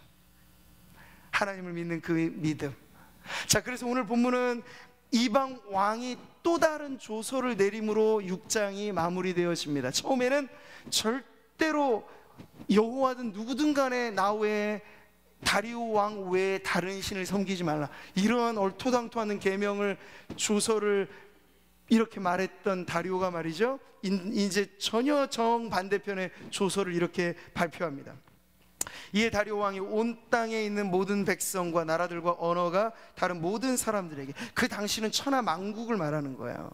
하나님을 믿는 그 믿음. 자, 그래서 오늘 본문은 이방 왕이 또 다른 조서를 내림으로 6장이 마무리되어집니다. 처음에는 절대로 여호와든 누구든 간에 나 외에 다리오 왕 외에 다른 신을 섬기지 말라, 이러한 얼토당토하는 계명을, 조서를 이렇게 말했던 다리오가 말이죠, 이제 전혀 정반대편의 조서를 이렇게 발표합니다. 이에 다리오 왕이 온 땅에 있는 모든 백성과 나라들과 언어가 다른 모든 사람들에게, 그 당시는 천하 만국을 말하는 거예요.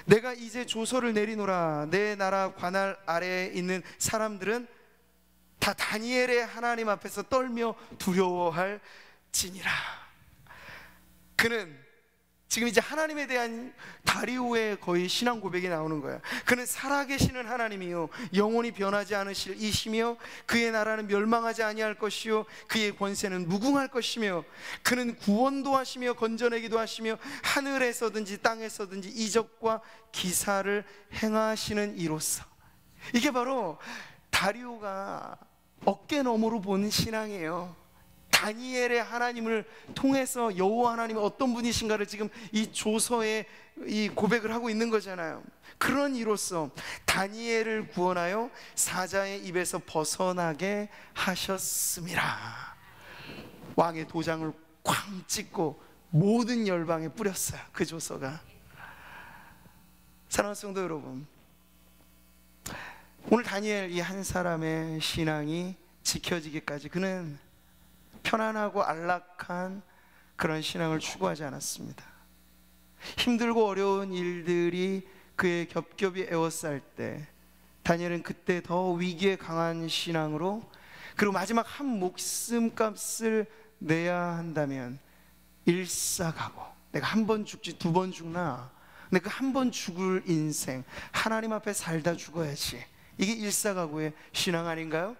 내가 이제 조서를 내리노라. 내 나라 관할 아래에 있는 사람들은 다 다니엘의 하나님 앞에서 떨며 두려워할 지니라. 그는 지금 이제 하나님에 대한 다리오의 거의 신앙 고백이 나오는 거야. 그는 살아계시는 하나님이요 영원히 변하지 않으실 이시며, 그의 나라는 멸망하지 아니할 것이요 그의 권세는 무궁할 것이며, 그는 구원도 하시며 건져내기도 하시며 하늘에서든지 땅에서든지 이적과 기사를 행하시는 이로서. 이게 바로 다리오가 어깨너머로 본 신앙이에요. 다니엘의 하나님을 통해서 여호와 하나님이 어떤 분이신가를 지금 이 조서에 이 고백을 하고 있는 거잖아요. 그런 이로써 다니엘을 구원하여 사자의 입에서 벗어나게 하셨음이라. 왕의 도장을 쾅 찍고 모든 열방에 뿌렸어요, 그 조서가. 사랑하는 성도 여러분, 오늘 다니엘 이 한 사람의 신앙이 지켜지기까지 그는 편안하고 안락한 그런 신앙을 추구하지 않았습니다. 힘들고 어려운 일들이 그의 겹겹이 에워쌀 때 다니엘은 그때 더 위기에 강한 신앙으로, 그리고 마지막 한 목숨값을 내야 한다면 일사각오, 내가 한 번 죽지 두 번 죽나, 내가 한 번 죽을 인생 하나님 앞에 살다 죽어야지, 이게 일사각오의 신앙 아닌가요?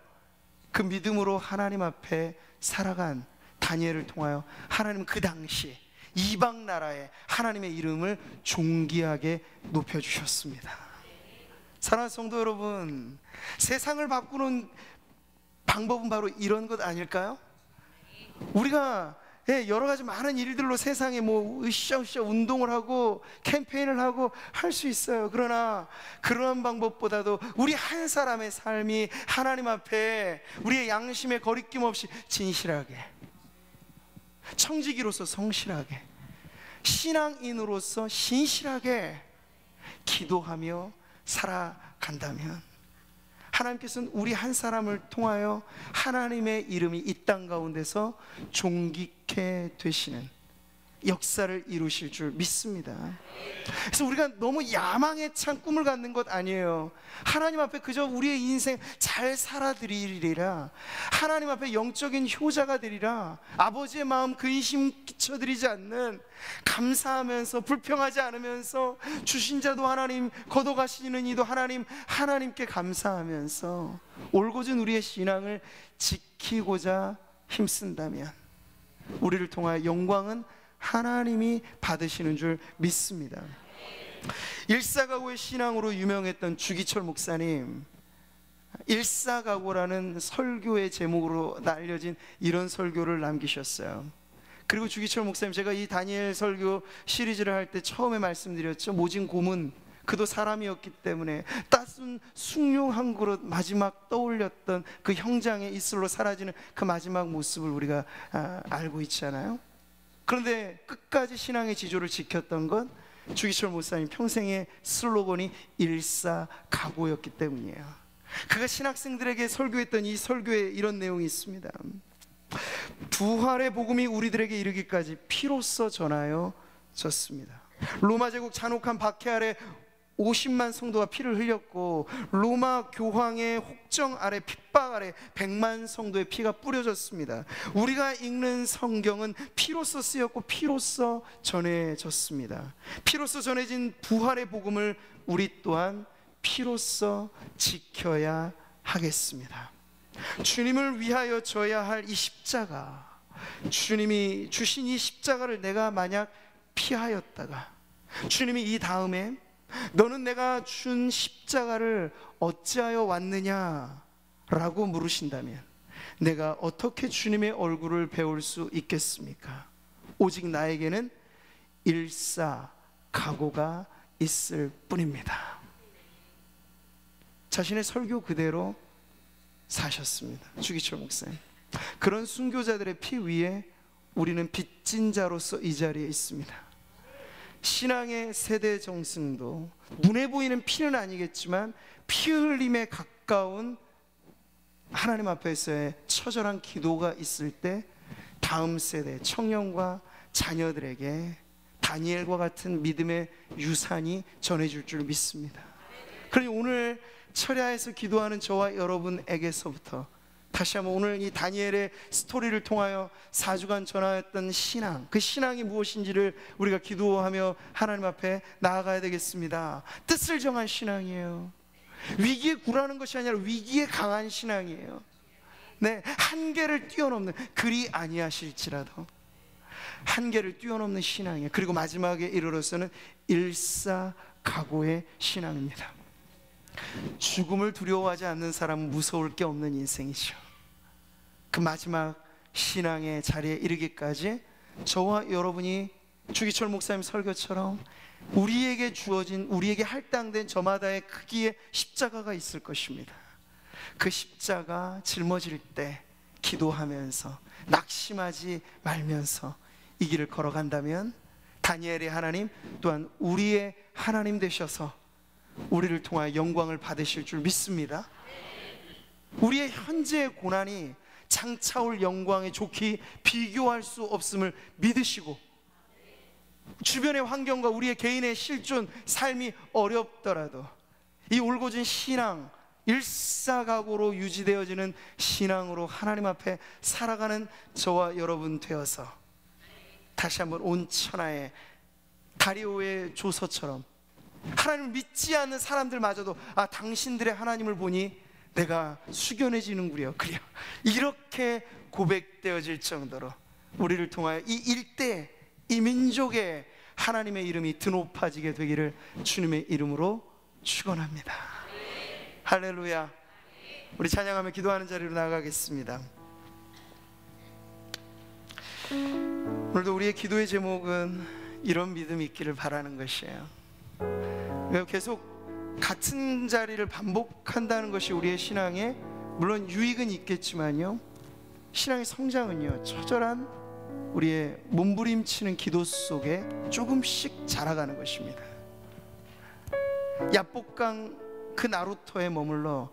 그 믿음으로 하나님 앞에 살아간 다니엘을 통하여 하나님은 그 당시 이방 나라에 하나님의 이름을 존귀하게 높여주셨습니다. 사랑하는 성도 여러분, 세상을 바꾸는 방법은 바로 이런 것 아닐까요? 우리가 여러 가지 많은 일들로 세상에 뭐 으쌰으쌰 운동을 하고 캠페인을 하고 할 수 있어요. 그러나 그러한 방법보다도 우리 한 사람의 삶이 하나님 앞에 우리의 양심에 거리낌 없이 진실하게, 청지기로서 성실하게, 신앙인으로서 신실하게 기도하며 살아간다면 하나님께서는 우리 한 사람을 통하여 하나님의 이름이 이 땅 가운데서 존귀케 되시는 역사를 이루실 줄 믿습니다. 그래서 우리가 너무 야망에 찬 꿈을 갖는 것 아니에요. 하나님 앞에 그저 우리의 인생 잘 살아드리리라, 하나님 앞에 영적인 효자가 되리라, 아버지의 마음 근심 끼쳐드리지 않는, 감사하면서 불평하지 않으면서 주신 자도 하나님, 걷어가시는 이도 하나님, 하나님께 감사하면서 올곧은 우리의 신앙을 지키고자 힘쓴다면 우리를 통하여 영광은 하나님이 받으시는 줄 믿습니다. 일사각오의 신앙으로 유명했던 주기철 목사님, 일사각오라는 설교의 제목으로 알려진 이런 설교를 남기셨어요. 그리고 주기철 목사님, 제가 이 다니엘 설교 시리즈를 할 때 처음에 말씀드렸죠. 모진 고문, 그도 사람이었기 때문에 따순 숭늉 한 그릇 마지막 떠올렸던 그 형장의 이슬로 사라지는 그 마지막 모습을 우리가 알고 있잖아요. 그런데 끝까지 신앙의 지조를 지켰던 건 주기철 목사님 평생의 슬로건이 일사각오였기 때문이에요. 그가 신학생들에게 설교했던 이 설교에 이런 내용이 있습니다. 부활의 복음이 우리들에게 이르기까지 피로써 전하여졌습니다. 로마 제국 잔혹한 박해 아래 50만 성도가 피를 흘렸고, 로마 교황의 혹정 아래, 핍박 아래 100만 성도의 피가 뿌려졌습니다. 우리가 읽는 성경은 피로써 쓰였고 피로써 전해졌습니다. 피로써 전해진 부활의 복음을 우리 또한 피로써 지켜야 하겠습니다. 주님을 위하여 져야 할 이 십자가, 주님이 주신 이 십자가를 내가 만약 피하였다가 주님이 이 다음에 너는 내가 준 십자가를 어찌하여 왔느냐 라고 물으신다면 내가 어떻게 주님의 얼굴을 배울 수 있겠습니까? 오직 나에게는 일사각오가 있을 뿐입니다. 자신의 설교 그대로 사셨습니다. 주기철 목사님. 그런 순교자들의 피 위에 우리는 빚진 자로서 이 자리에 있습니다. 신앙의 세대 정승도 눈에 보이는 피는 아니겠지만 피 흘림에 가까운 하나님 앞에서의 처절한 기도가 있을 때 다음 세대 청년과 자녀들에게 다니엘과 같은 믿음의 유산이 전해질 줄 믿습니다. 그러니 오늘 철야에서 기도하는 저와 여러분에게서부터 다시 한번 오늘 이 다니엘의 스토리를 통하여 4주간 전하였던 신앙, 그 신앙이 무엇인지를 우리가 기도하며 하나님 앞에 나아가야 되겠습니다. 뜻을 정한 신앙이에요. 위기에 굴하는 것이 아니라 위기에 강한 신앙이에요. 네, 한계를 뛰어넘는, 그리 아니하실지라도 한계를 뛰어넘는 신앙이에요. 그리고 마지막에 이르러서는 일사각오의 신앙입니다. 죽음을 두려워하지 않는 사람은 무서울 게 없는 인생이죠. 그 마지막 신앙의 자리에 이르기까지 저와 여러분이 주기철 목사님 설교처럼 우리에게 주어진, 우리에게 할당된 저마다의 크기의 십자가가 있을 것입니다. 그 십자가 짊어질 때 기도하면서 낙심하지 말면서 이 길을 걸어간다면 다니엘의 하나님 또한 우리의 하나님 되셔서 우리를 통하여 영광을 받으실 줄 믿습니다. 우리의 현재의 고난이 장차올 영광에 좋게 비교할 수 없음을 믿으시고, 주변의 환경과 우리의 개인의 실존 삶이 어렵더라도 이 올곧은 신앙, 일사각오로 유지되어지는 신앙으로 하나님 앞에 살아가는 저와 여러분 되어서 다시 한번 온 천하에 다리오의 조서처럼 하나님을 믿지 않는 사람들마저도 아, 당신들의 하나님을 보니 내가 숙연해지는구려, 그래요, 이렇게 고백되어질 정도로 우리를 통하여 이 일대, 이 민족의 하나님의 이름이 드높아지게 되기를 주님의 이름으로 축원합니다. 할렐루야. 우리 찬양하며 기도하는 자리로 나아가겠습니다. 오늘도 우리의 기도의 제목은 이런 믿음이 있기를 바라는 것이에요. 계속 같은 자리를 반복한다는 것이 우리의 신앙에 물론 유익은 있겠지만요, 신앙의 성장은요 처절한 우리의 몸부림치는 기도 속에 조금씩 자라가는 것입니다. 야복강 그 나루터에 머물러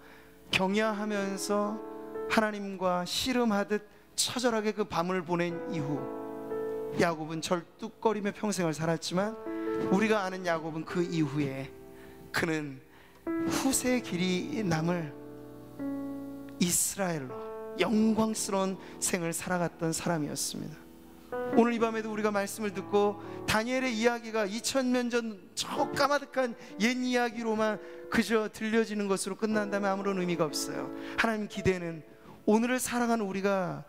경야하면서 하나님과 씨름하듯 처절하게 그 밤을 보낸 이후 야곱은 절뚝거리며 평생을 살았지만 우리가 아는 야곱은 그 이후에 그는 후세의 길이 남을 이스라엘로 영광스러운 생을 살아갔던 사람이었습니다. 오늘 이 밤에도 우리가 말씀을 듣고 다니엘의 이야기가 2000년 전 저 까마득한 옛 이야기로만 그저 들려지는 것으로 끝난다면 아무런 의미가 없어요. 하나님 기대는 오늘을 살아가는 우리가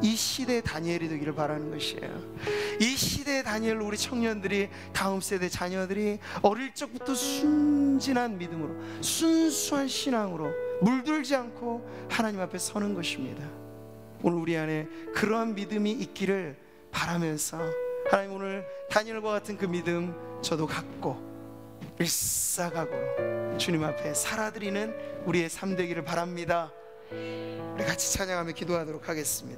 이 시대의 다니엘이 되기를 바라는 것이에요. 이 시대의 다니엘로 우리 청년들이, 다음 세대 자녀들이 어릴 적부터 순진한 믿음으로, 순수한 신앙으로 물들지 않고 하나님 앞에 서는 것입니다. 오늘 우리 안에 그러한 믿음이 있기를 바라면서 하나님 오늘 다니엘과 같은 그 믿음 저도 갖고 일사각오로 주님 앞에 살아드리는 우리의 삶 되기를 바랍니다. 우리 같이 찬양하며 기도하도록 하겠습니다.